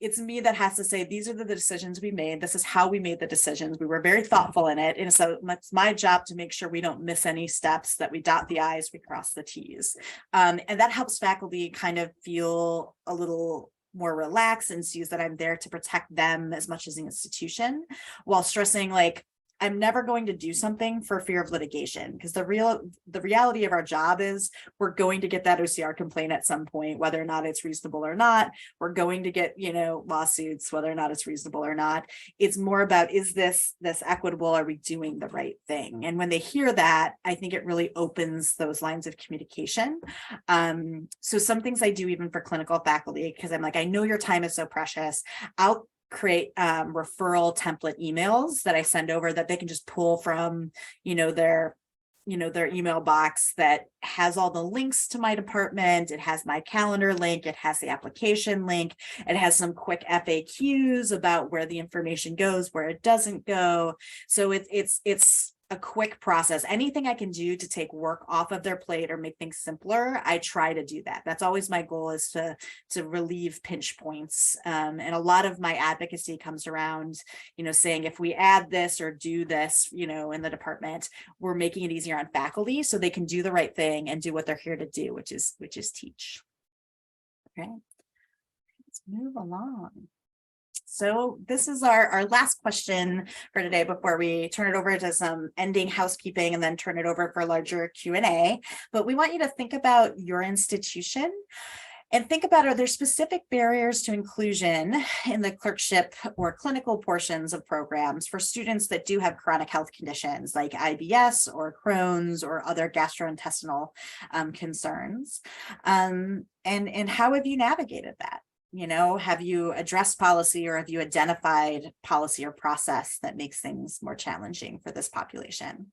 it's me that has to say, these are the decisions we made. This is how we made the decisions. We were very thoughtful in it. And so it's my job to make sure we don't miss any steps, that we dot the I's, we cross the T's. And that helps faculty kind of feel a little more relaxed and sees that I'm there to protect them as much as the institution, while stressing, like, I'm never going to do something for fear of litigation, because the reality of our job is we're going to get that OCR complaint at some point, whether or not it's reasonable or not. We're going to get, lawsuits, whether or not it's reasonable or not. It's more about, is this equitable? Are we doing the right thing? And when they hear that, I think it really opens those lines of communication. So some things I do even for clinical faculty, because I'm like, I know your time is so precious. I'll create referral template emails that I send over that they can just pull from, their email box that has all the links to my department. It has my calendar link. It has the application link. It has some quick FAQs about where the information goes, where it doesn't go. So it's a quick process. Anything I can do to take work off of their plate or make things simpler, I try to do that. That's always my goal, is to relieve pinch points. And a lot of my advocacy comes around, saying if we add this or do this, in the department, we're making it easier on faculty so they can do the right thing and do what they're here to do, which is teach. Okay, let's move along. So this is our last question for today before we turn it over to some ending housekeeping and then turn it over for larger Q&A. But we want you to think about your institution and think about, are there specific barriers to inclusion in the clerkship or clinical portions of programs for students that do have chronic health conditions like IBS or Crohn's or other gastrointestinal concerns? And how have you navigated that? Have you addressed policy, or have you identified policy or process that makes things more challenging for this population?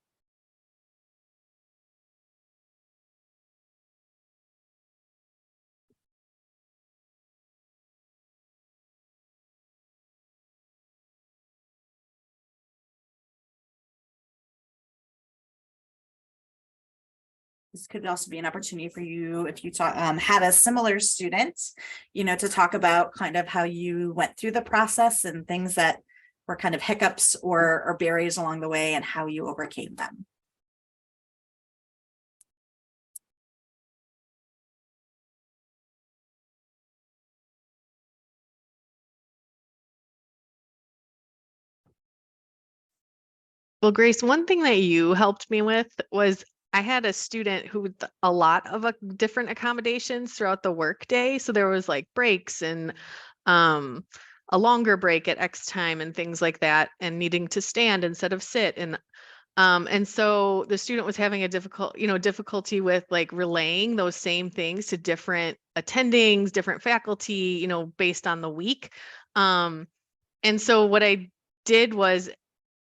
This could also be an opportunity for you, if you had a similar student, to talk about kind of how you went through the process and things that were kind of hiccups or barriers along the way and how you overcame them. Well, Grace, one thing that you helped me with was I had a student who with a lot of different accommodations throughout the workday. So there was like breaks and a longer break at X time and things like that, and needing to stand instead of sit. And so the student was having a difficulty with like relaying those same things to different attendings, different faculty, based on the week. And so what I did was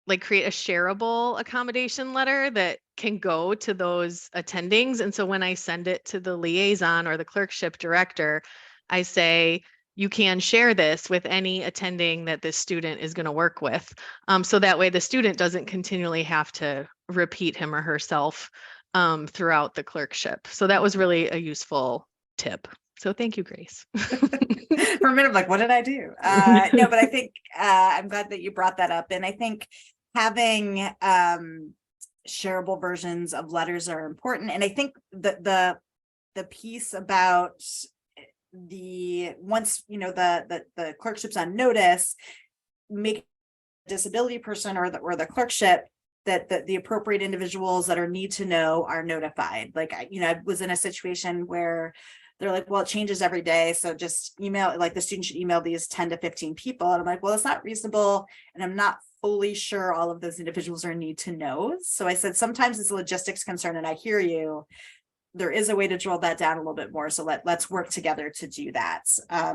like create a shareable accommodation letter that can go to those attendings. And so when I send it to the liaison or the clerkship director, I say, you can share this with any attending that this student is going to work with. So that way the student doesn't continually have to repeat him or herself throughout the clerkship. So that was really a useful tip. So thank you, Grace. For a minute, I'm like, what did I do? No, but I think I'm glad that you brought that up. And I think having shareable versions of letters are important. And I think the piece about once the clerkship's on notice, make a disability person or the clerkship that the appropriate individuals that need to know are notified. Like I was in a situation where they're like, well, it changes every day, so just email, like the student should email these 10 to 15 people. And I'm like, well, it's not reasonable, and I'm not fully sure all of those individuals are need to know. So I said, sometimes it's a logistics concern, and I hear you. There is a way to drill that down a little bit more. So let's work together to do that,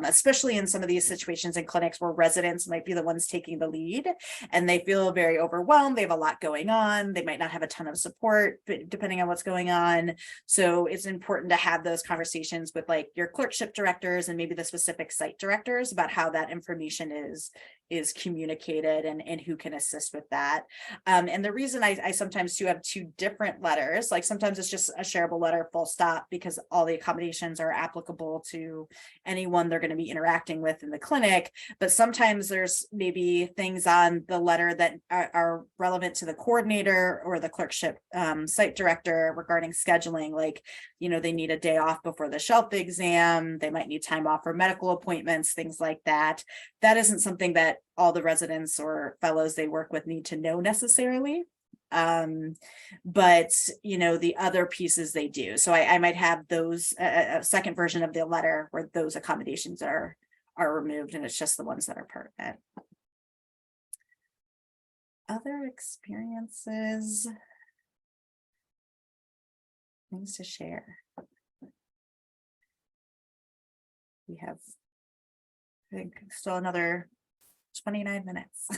especially in some of these situations in clinics where residents might be the ones taking the lead and they feel very overwhelmed. They have a lot going on. They might not have a ton of support, but depending on what's going on. So it's important to have those conversations with like your clerkship directors and maybe the specific site directors about how that information is communicated and who can assist with that. And the reason I sometimes do have two different letters, like sometimes it's just a shareable letter full stop, because all the accommodations are applicable to anyone they're going to be interacting with in the clinic. But sometimes there's maybe things on the letter that are relevant to the coordinator or the clerkship site director regarding scheduling, like, they need a day off before the shelf exam, they might need time off for medical appointments, things like that. That isn't something that that all the residents or fellows they work with need to know necessarily. But the other pieces they do. So I might have those a second version of the letter where those accommodations are removed, and it's just the ones that are pertinent. Other experiences, things to share. We have, I think, still another 29 minutes.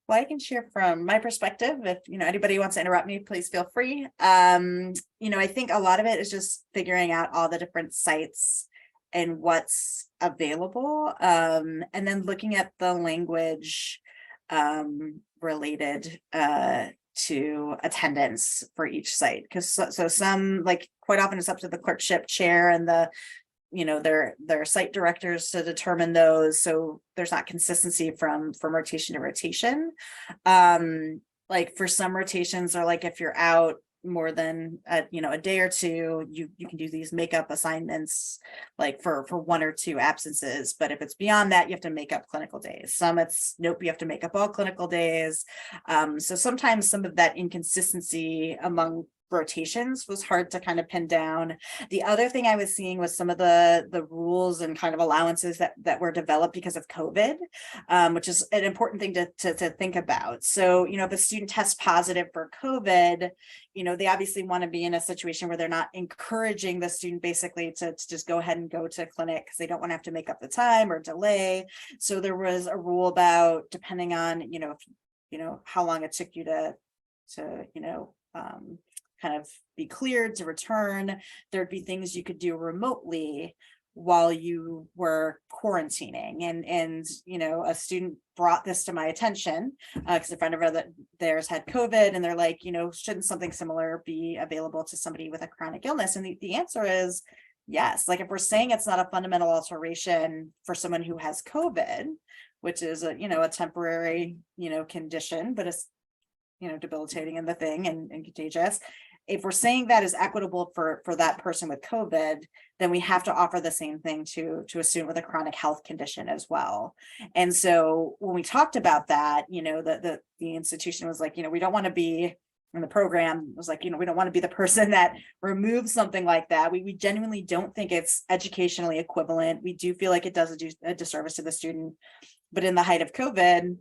Well, I can share from my perspective. If anybody wants to interrupt me, please feel free. I think a lot of it is just figuring out all the different sites and what's available, and then looking at the language related to attendance for each site, because so some, like, quite often it's up to the clerkship chair and the their site directors to determine those, so there's not consistency from rotation to rotation. Like for some rotations, or like if you're out more than a day or two, you can do these makeup assignments like for 1 or 2 absences, but if it's beyond that, you have to make up clinical days. Some it's nope, you have to make up all clinical days. So sometimes some of that inconsistency among rotations was hard to kind of pin down. The other thing I was seeing was some of the rules and kind of allowances that were developed because of COVID, which is an important thing to think about. So, if a student tests positive for COVID, they obviously want to be in a situation where they're not encouraging the student basically to just go ahead and go to clinic, because they don't want to have to make up the time or delay. So there was a rule about, depending on, how long it took you to kind of be cleared to return, there'd be things you could do remotely while you were quarantining. And a student brought this to my attention because a friend of theirs had COVID, and they're like, shouldn't something similar be available to somebody with a chronic illness? And the answer is yes. Like, if we're saying it's not a fundamental alteration for someone who has COVID, which is a temporary condition, but it's debilitating in the thing and contagious. If we're saying that is equitable for that person with COVID, then we have to offer the same thing to a student with a chronic health condition as well. And so when we talked about that, the institution was like, we don't want to be, in the program was like, we don't want to be the person that removes something like that. We genuinely don't think it's educationally equivalent. We do feel like it does a disservice to the student. But in the height of COVID,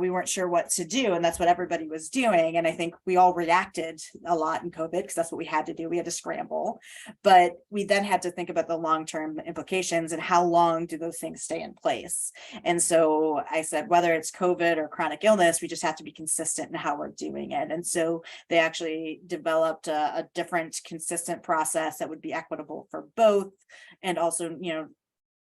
we weren't sure what to do, and that's what everybody was doing. And I think we all reacted a lot in COVID because that's what we had to do. We had to scramble, but we then had to think about the long-term implications and how long do those things stay in place. And so I said, whether it's COVID or chronic illness, we just have to be consistent in how we're doing it. And so they actually developed a different consistent process that would be equitable for both, and also,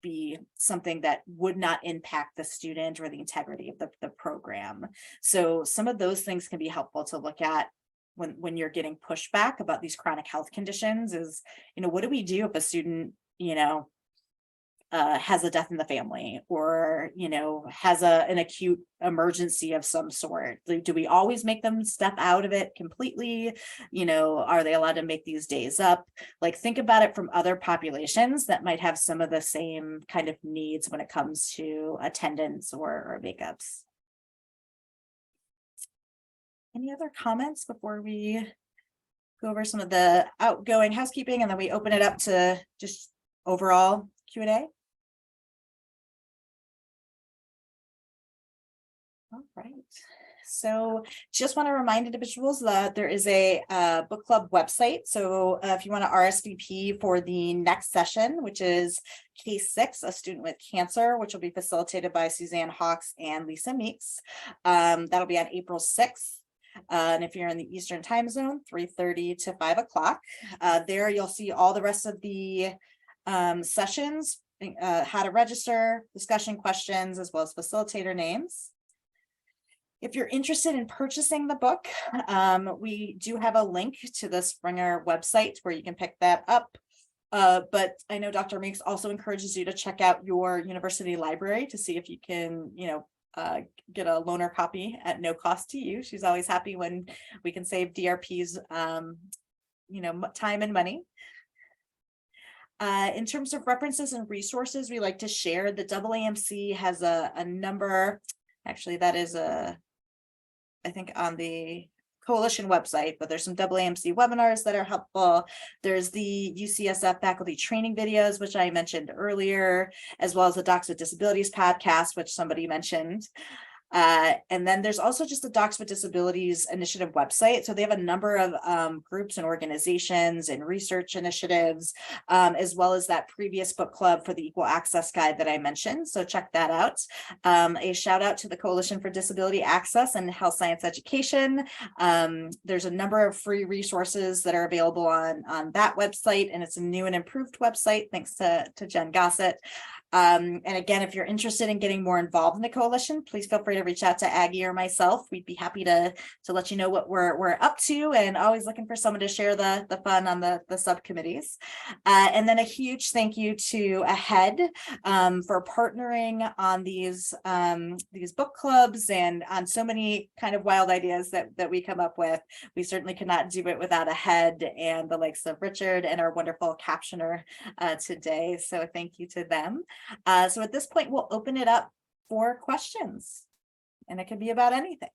be something that would not impact the student or the integrity of the program. So some of those things can be helpful to look at when you're getting pushback about these chronic health conditions is, what do we do if a student, has a death in the family, or, has an acute emergency of some sort? Do we always make them step out of it completely? Are they allowed to make these days up? Like, think about it from other populations that might have some of the same kind of needs when it comes to attendance or makeups. Any other comments before we go over some of the outgoing housekeeping, and then we open it up to just overall Q&A? All right. So just want to remind individuals that there is a book club website. So if you want to RSVP for the next session, which is case 6, a student with cancer, which will be facilitated by Suzanne Hawks and Lisa Meeks. That'll be on April 6th. And if you're in the Eastern time zone, 3:30 to 5 o'clock. There you'll see all the rest of the sessions, how to register, discussion questions, as well as facilitator names. If you're interested in purchasing the book, we do have a link to the Springer website where you can pick that up. But I know Dr. Meeks also encourages you to check out your university library to see if you can, get a loaner copy at no cost to you. She's always happy when we can save DRPs time and money. In terms of references and resources, we like to share the AAMC has a number, actually that is I think on the coalition website, but there's some AAMC webinars that are helpful. There's the UCSF faculty training videos, which I mentioned earlier, as well as the Docs with Disabilities podcast, which somebody mentioned. And then there's also just the Docs with Disabilities Initiative website. So they have a number of groups and organizations and research initiatives, as well as that previous book club for the Equal Access Guide that I mentioned. So check that out. A shout out to the Coalition for Disability Access and Health Science Education. There's a number of free resources that are available on that website, and it's a new and improved website thanks to Jen Gossett. And again, if you're interested in getting more involved in the coalition, please feel free to reach out to Aggie or myself. We'd be happy to let you know what we're up to, and always looking for someone to share the fun on the subcommittees. And then a huge thank you to AHEAD for partnering on these book clubs and on so many kind of wild ideas that we come up with. We certainly could not do it without AHEAD and the likes of Richard and our wonderful captioner today. So thank you to them. So at this point, we'll open it up for questions, and it could be about anything.